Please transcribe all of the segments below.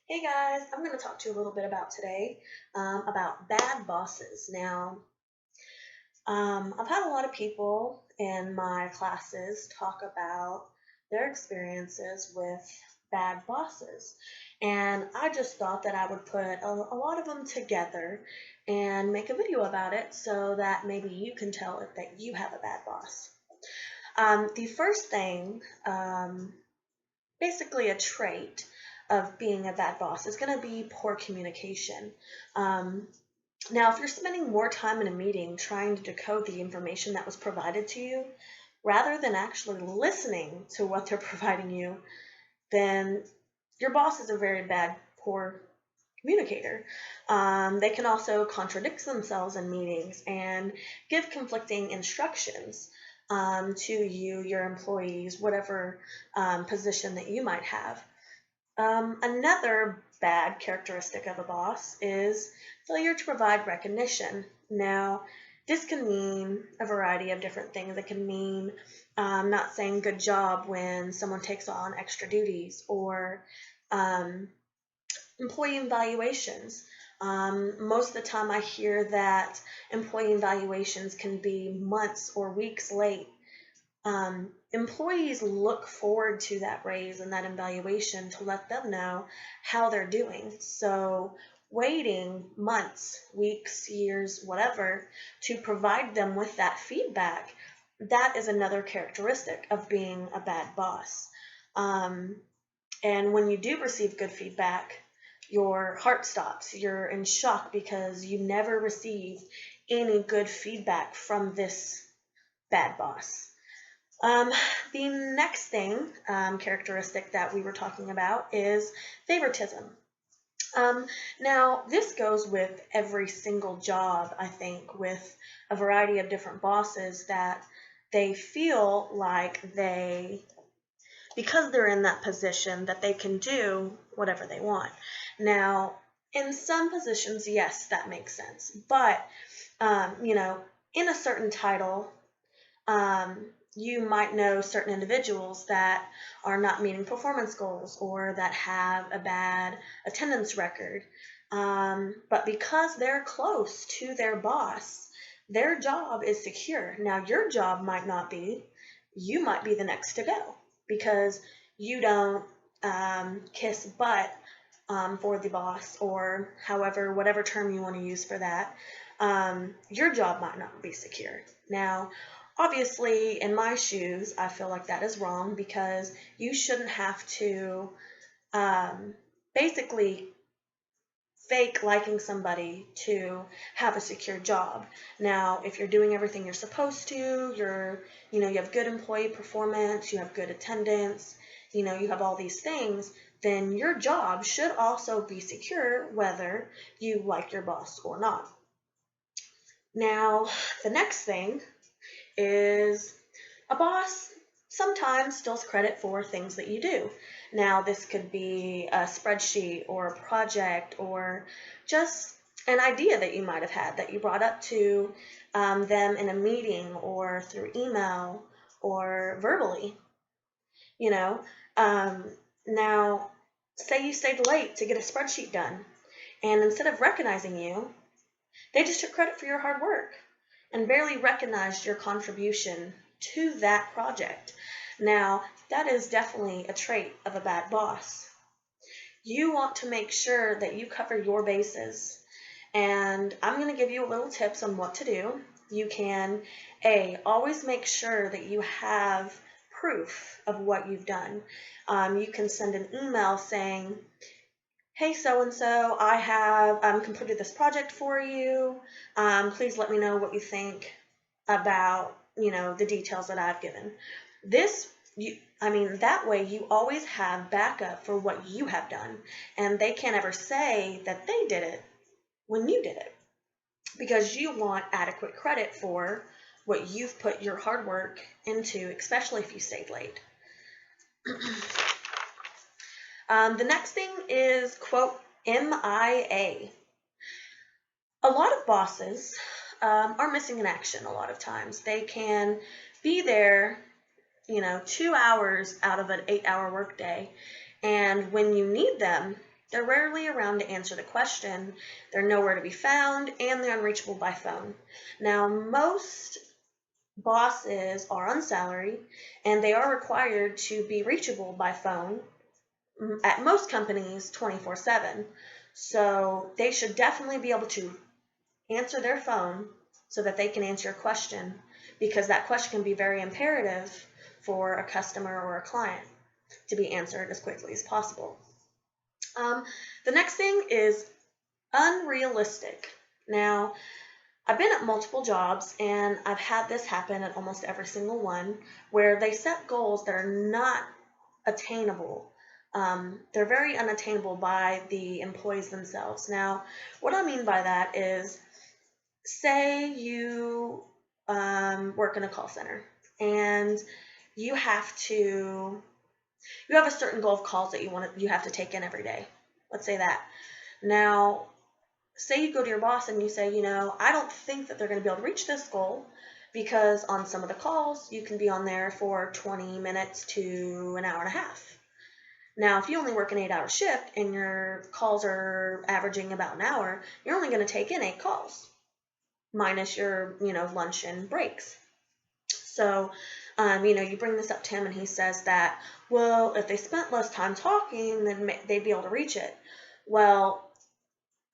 Hey guys, I'm going to talk to you a little bit about today about bad bosses. Now, I've had a lot of people in my classes talk about their experiences with bad bosses, and I just thought that I would put a lot of them together and make a video about it so that maybe you can tell if that you have a bad boss. The first thing, basically a trait of being a bad boss is going to be poor communication. Um, Now, if you're spending more time in a meeting trying to decode the information that was provided to you, rather than actually listening to what they're providing you, then your boss is a very bad, poor communicator. They can also contradict themselves in meetings and give conflicting instructions to you, your employees, whatever position that you might have. Another bad characteristic of a boss is failure to provide recognition. Now, this can mean a variety of different things. It can mean not saying good job when someone takes on extra duties, or um, employee evaluations. Most of the time, I hear that employee evaluations can be months or weeks late. Employees look forward to that raise and that evaluation to let them know how they're doing. So, waiting months, weeks, years, whatever, to provide them with that feedback, that is another characteristic of being a bad boss. Um, and when you do receive good feedback, your heart stops. You're in shock because you never received any good feedback from this bad boss. Um, the next thing, characteristic that we were talking about is favoritism. Um, Now, this goes with every single job, I think, with a variety of different bosses that they feel like because they're in that position, that they can do whatever they want. Now, in some positions, yes, that makes sense. But, you know, in a certain title, you might know certain individuals that are not meeting performance goals or that have a bad attendance record. But because they're close to their boss, their job is secure. Now, your job might not be. You might be the next to go because you don't kiss butt for the boss, or however, whatever term you want to use for that. Your job might not be secure. Now, obviously, in my shoes, I feel like that is wrong because you shouldn't have to um, basically fake liking somebody to have a secure job. Now, if you're doing everything you're supposed to, you have good employee performance, you have good attendance, you have all these things, then your job should also be secure whether you like your boss or not. Now, the next thing is a boss sometimes steals credit for things that you do. Now, this could be a spreadsheet or a project or just an idea that you might have had that you brought up to them in a meeting or through email or verbally, you know. Um, Now, say you stayed late to get a spreadsheet done, and instead of recognizing you, they just took credit for your hard work and barely recognized your contribution to that project. Now, that is definitely a trait of a bad boss. You want to make sure that you cover your bases. And I'm going to give you a little tips on what to do. You can, always make sure that you have proof of what you've done. You can send an email saying, hey, so and so, I have completed this project for you. Please let me know what you think about the details that I've given. That way you always have backup for what you have done, and they can't ever say that they did it when you did it because you want adequate credit for what you've put your hard work into, especially if you stayed late. The next thing is, quote, MIA. A lot of bosses are missing in action a lot of times. They can be there, 2 hours out of an 8-hour workday, and when you need them, They're rarely around to answer the question, they're nowhere to be found, and they're unreachable by phone. Now, most bosses are on salary and they are required to be reachable by phone at most companies 24/7. So they should definitely be able to answer their phone so that they can answer your question, because that question can be very imperative for a customer or a client to be answered as quickly as possible. The next thing is unrealistic. Now, I've been at multiple jobs and I've had this happen at almost every single one where they set goals that are not attainable. They're very unattainable by the employees themselves. Now, what I mean by that is, say you work in a call center and you have to you have a certain goal of calls that you have to take in every day. Let's say that. Now, say you go to your boss and you say, I don't think that they're going to be able to reach this goal because on some of the calls you can be on there for 20 minutes to an hour and a half. Now, if you only work an 8-hour shift and your calls are averaging about an hour, you're only going to take in 8 calls minus your, lunch and breaks. So, you bring this up to him and he says that, well, if they spent less time talking, then they'd be able to reach it. Well,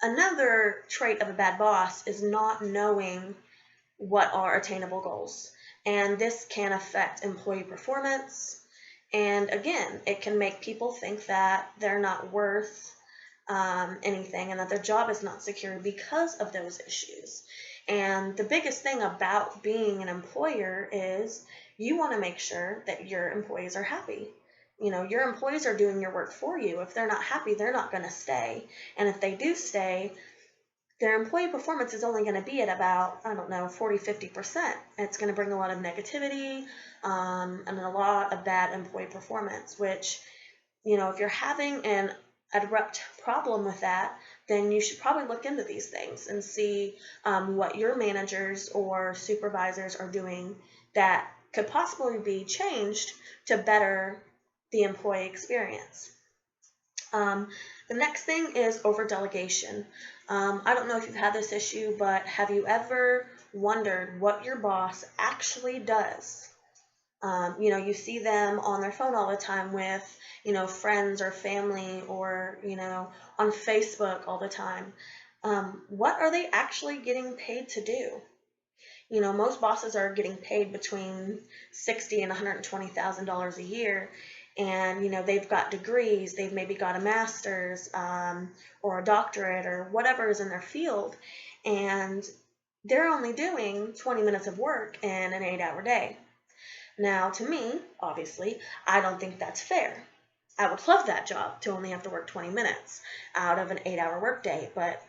another trait of a bad boss is not knowing what are attainable goals. And this can affect employee performance. And again, it can make people think that they're not worth anything and that their job is not secure because of those issues. And the biggest thing about being an employer is you want to make sure that your employees are happy. Your employees are doing your work for you. If they're not happy, they're not going to stay. And if they do stay, their employee performance is only going to be at about, 40, 50%. It's going to bring a lot of negativity and a lot of bad employee performance, which, if you're having an abrupt problem with that, then you should probably look into these things and see what your managers or supervisors are doing that could possibly be changed to better the employee experience. The next thing is over delegation. I don't know if you've had this issue, but have you ever wondered what your boss actually does? You see them on their phone all the time with, friends or family, or, on Facebook all the time. What are they actually getting paid to do? Most bosses are getting paid between $60,000 and $120,000 a year, and they've got degrees, they've maybe got a master's or a doctorate or whatever is in their field, and they're only doing 20 minutes of work in an 8-hour day. Now, to me, obviously, I don't think that's fair. I would love that job to only have to work 20 minutes out of an 8-hour workday, but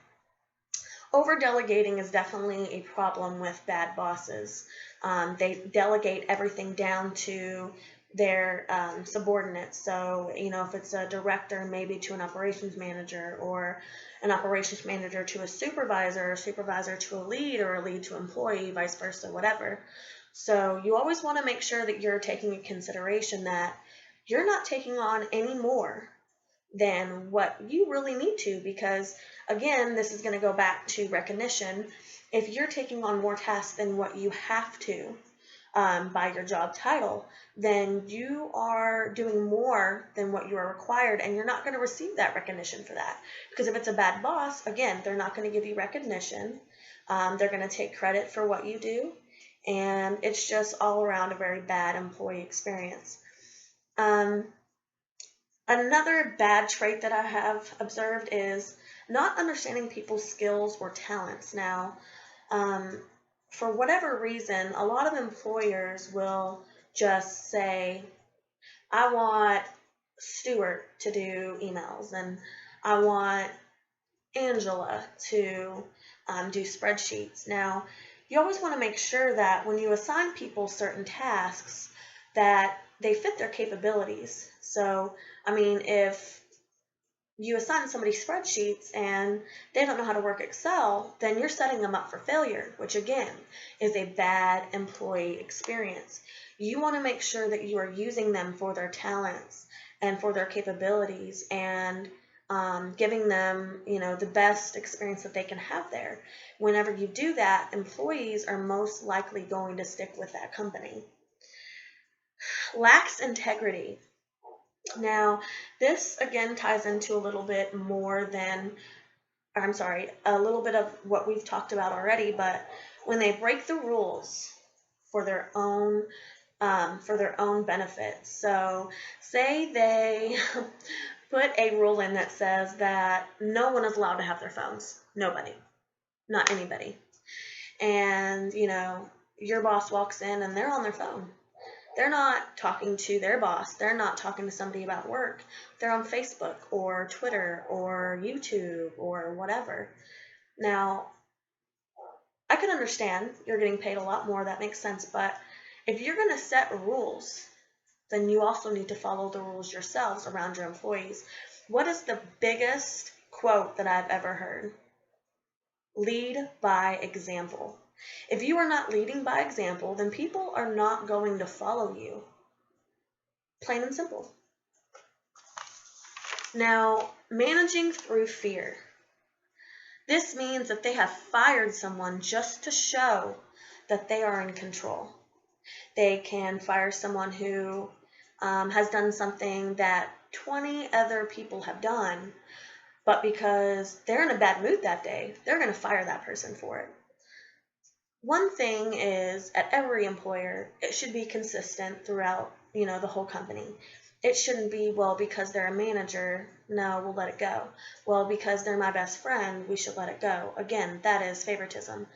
over delegating is definitely a problem with bad bosses. They delegate everything down to their subordinates. So, if it's a director, maybe to an operations manager, or an operations manager to a supervisor to a lead, or a lead to employee, vice versa, whatever. So you always want to make sure that you're taking into consideration that you're not taking on any more than what you really need to, because again, this is going to go back to recognition. If you're taking on more tasks than what you have to by your job title, then you are doing more than what you are required, and you're not going to receive that recognition for that. Because if it's a bad boss, again, they're not going to give you recognition. They're going to take credit for what you do, and it's just all around a very bad employee experience. Another bad trait that I have observed is not understanding people's skills or talents. Now, for whatever reason, a lot of employers will just say, I want Stuart to do emails, and I want Angela to do spreadsheets. Now, you always want to make sure that when you assign people certain tasks, that they fit their capabilities. So, if you assign somebody spreadsheets and they don't know how to work Excel, then you're setting them up for failure, which again is a bad employee experience. You want to make sure that you are using them for their talents and for their capabilities, and giving them, the best experience that they can have there. Whenever you do that, employees are most likely going to stick with that company. Lacks integrity. Now, this again ties into a little bit more than, I'm sorry, a little bit of what we've talked about already, but when they break the rules for their own benefit. So, say they put a rule in that says that no one is allowed to have their phones. Nobody, not anybody. And your boss walks in and they're on their phone. They're not talking to their boss. They're not talking to somebody about work. They're on Facebook or Twitter or YouTube or whatever. Now, I can understand you're getting paid a lot more. That makes sense. But if you're going to set rules, then you also need to follow the rules yourselves around your employees. What is the biggest quote that I've ever heard? Lead by example. If you are not leading by example, then people are not going to follow you. Plain and simple. Now, managing through fear. This means that they have fired someone just to show that they are in control. They can fire someone who has done something that 20 other people have done, but because they're in a bad mood that day, they're going to fire that person for it. One thing is, at every employer, it should be consistent throughout, the whole company. It shouldn't be, well, because they're a manager, no, we'll let it go. Well, because they're my best friend, we should let it go. Again, that is favoritism.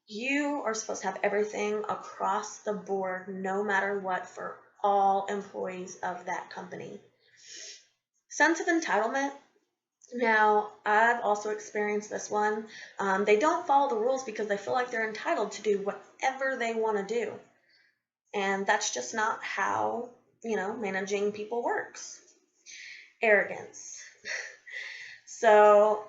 You are supposed to have everything across the board, no matter what, for all employees of that company. Sense of entitlement. Now, I've also experienced this one. They don't follow the rules because they feel like they're entitled to do whatever they want to do. And that's just not how, managing people works. Arrogance. So,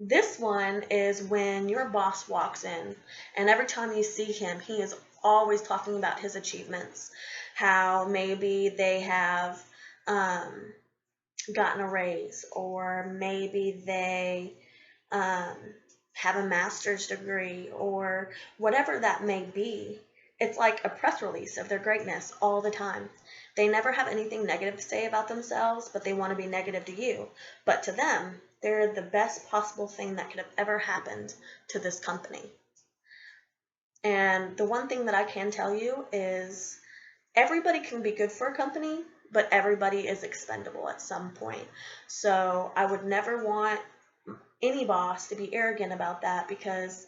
this one is when your boss walks in, and every time you see him, he is always talking about his achievements, how maybe they have gotten a raise, or maybe they have a master's degree, or whatever that may be. It's like a press release of their greatness all the time. They never have anything negative to say about themselves, but they want to be negative to you. But to them, they're the best possible thing that could have ever happened to this company. And the one thing that I can tell you is everybody can be good for a company, but everybody is expendable at some point. So I would never want any boss to be arrogant about that, because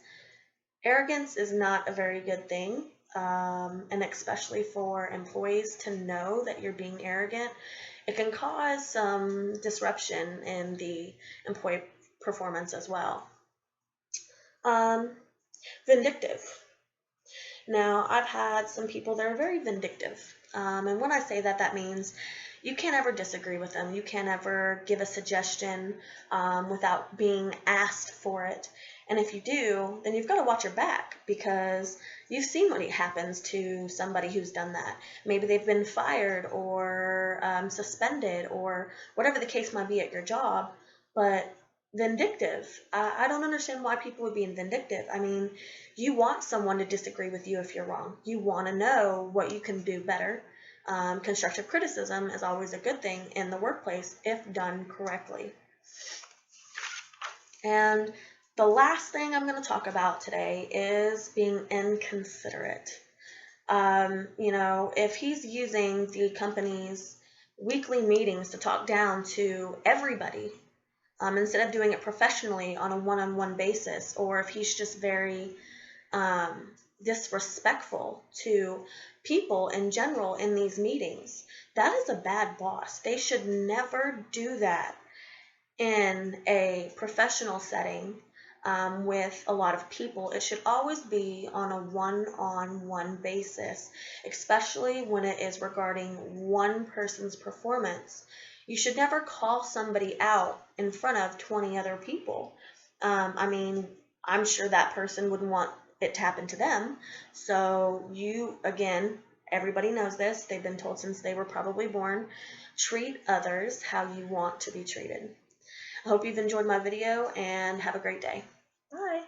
arrogance is not a very good thing. And especially for employees to know that you're being arrogant, it can cause some disruption in the employee performance as well. Vindictive. Now, I've had some people that are very vindictive. And when I say that, that means you can't ever disagree with them. You can't ever give a suggestion without being asked for it. And if you do, then you've got to watch your back, because you've seen what happens to somebody who's done that. Maybe they've been fired or suspended or whatever the case might be at your job. But vindictive, I don't understand why people would be vindictive. I mean, you want someone to disagree with you if you're wrong. You want to know what you can do better. Constructive criticism is always a good thing in the workplace if done correctly. And the last thing I'm going to talk about today is being inconsiderate. If he's using the company's weekly meetings to talk down to everybody, instead of doing it professionally on a one-on-one basis, or if he's just very disrespectful to people in general in these meetings, that is a bad boss. They should never do that in a professional setting with a lot of people. It should always be on a one-on-one basis, especially when it is regarding one person's performance. You should never call somebody out in front of 20 other people. I'm sure that person wouldn't want it to happen to them. So again, everybody knows this. They've been told since they were probably born, treat others how you want to be treated. I hope you've enjoyed my video and have a great day. Bye.